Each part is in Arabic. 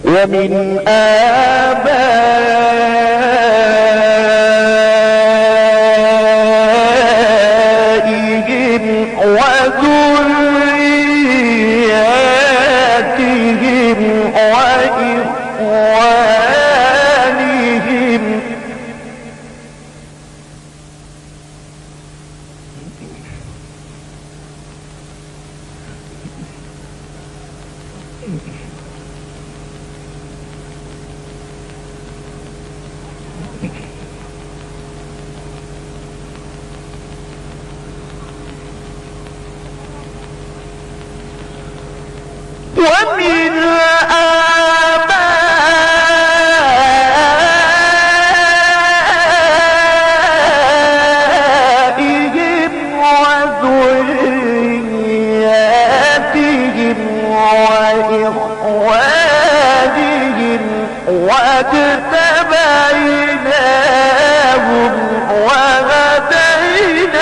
ومن آبائهم وذرياتهم وإخوانهم ومن آبائهم وذرياتهم وإخوانهم واجتبيناهم وهديناهم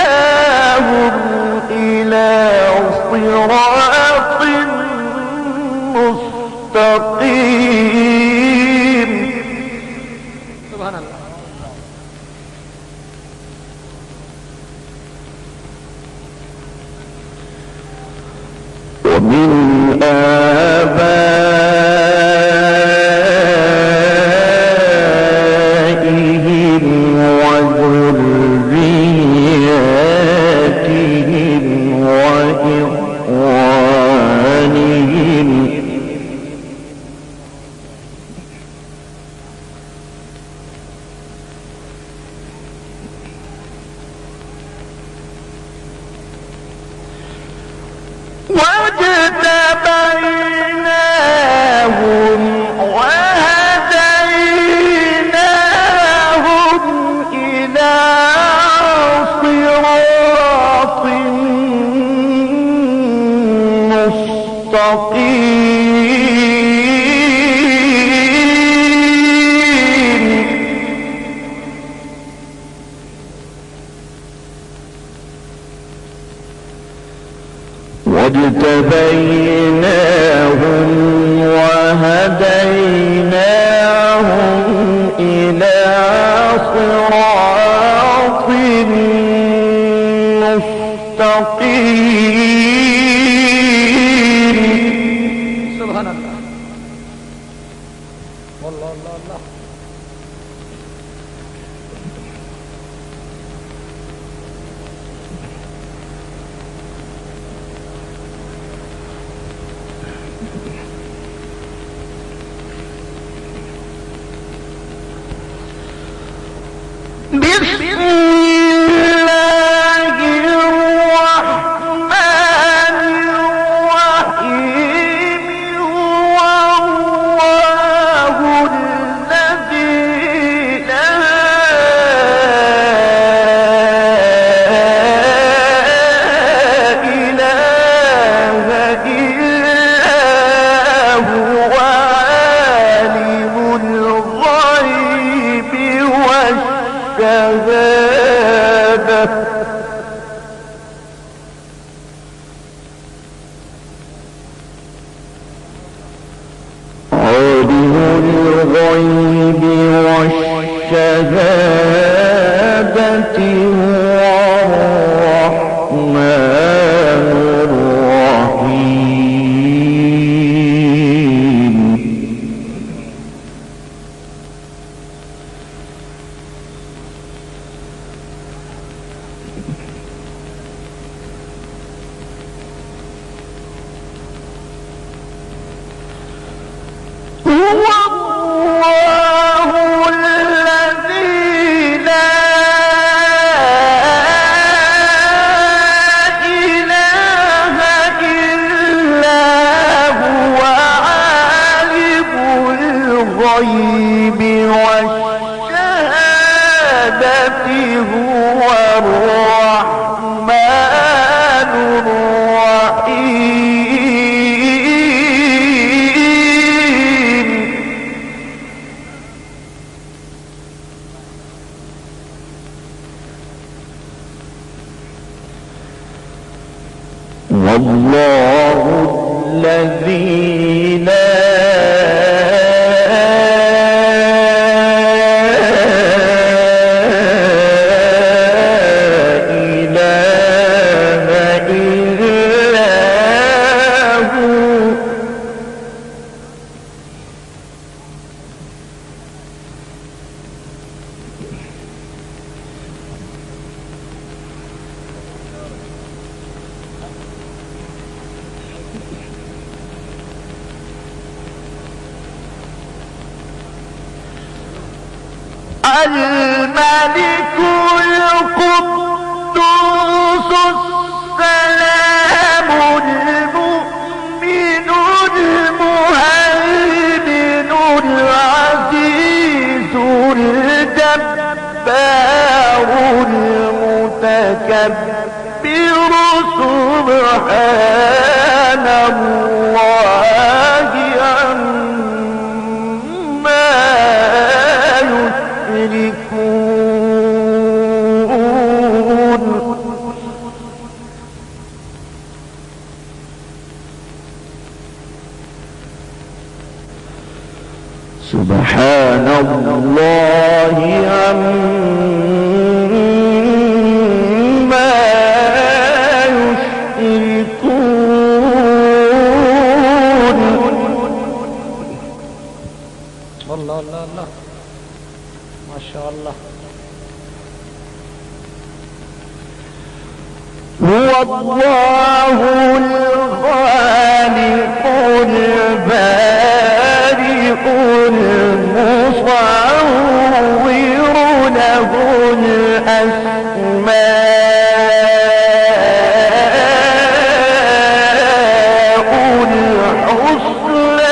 إلى صراط مستقيم. سبحان الله. ومن آبائهم وذرياتهم وإخوانهم واجتبيناهم وهديناهم إلى صراط مستقيم. واجتبيناهم وهديناهم إلى صراط مستقيم. سبحان الله. والله الله الله. بسم الله الرحمن الرحيم. والله الذي لا إله إلا هو عالم الغيب والشهادة. عالم الغيب والشهادة هو الرحمن الرحيم. هو الله الذي لا إله إلا هو عالم الغيب والشهادة هو الرحمن الرحيم. والله الذي لا الملك القدوس السلام المؤمن المهيمن العزيز الجبار المتكبر سبحان الله عما يشركون. سبحان الله عما يشركون. الله الله الله ما شاء الله. هو الله الخالق البارئ المصور له الأسماء الحسنى.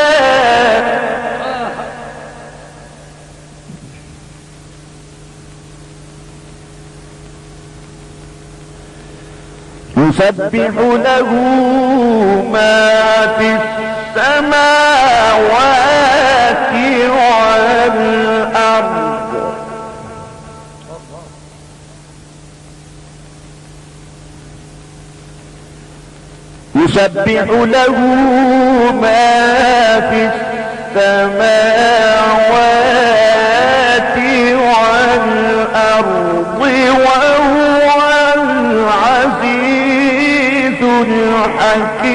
يسبح له ما في السماوات والأرض يسبح له ما في السماوات والأرض وهو العزيز الحكيم.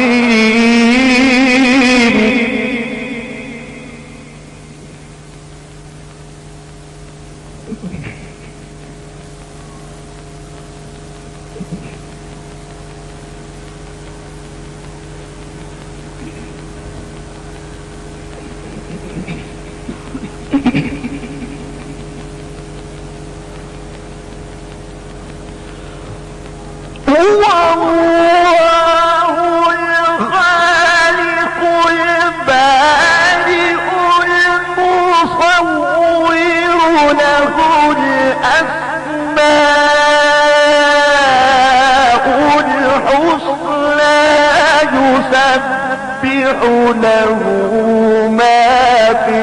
هو الله الخالق البارئ المصور له الأسماء الحسنى. يسبح له ما في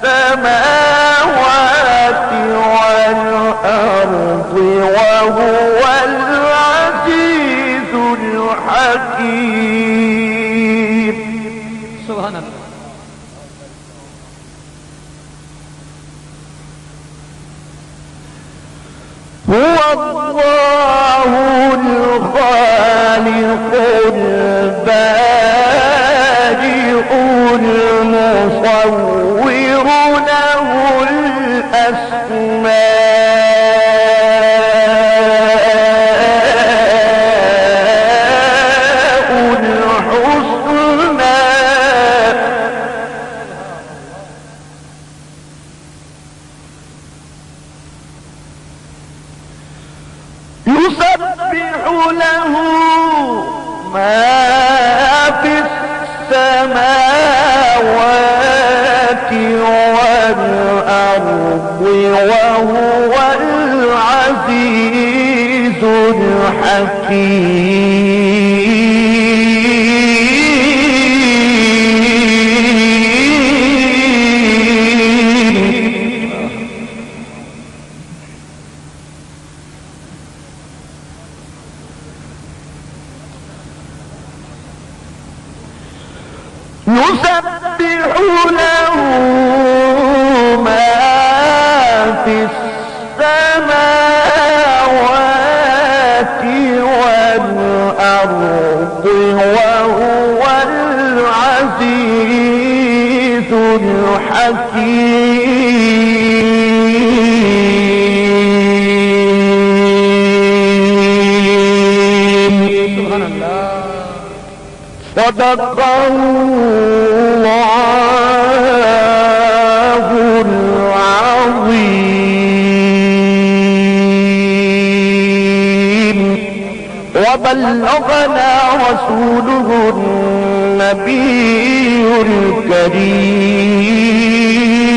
السماوات والأرض وهو العزيز الحكيم. سبحان الله. هو الله الخالق البارئ المصور له الأسماء الحسنى. يسبح له ما في السماوات والأرض وهو العزيز الحكيم. يسبح له ما في السماوات والأرض وهو العزيز الحكيم. سبحان الله. صدق الله العظيم. 啊， العظيم. وبلغنا رسوله النبي الكريم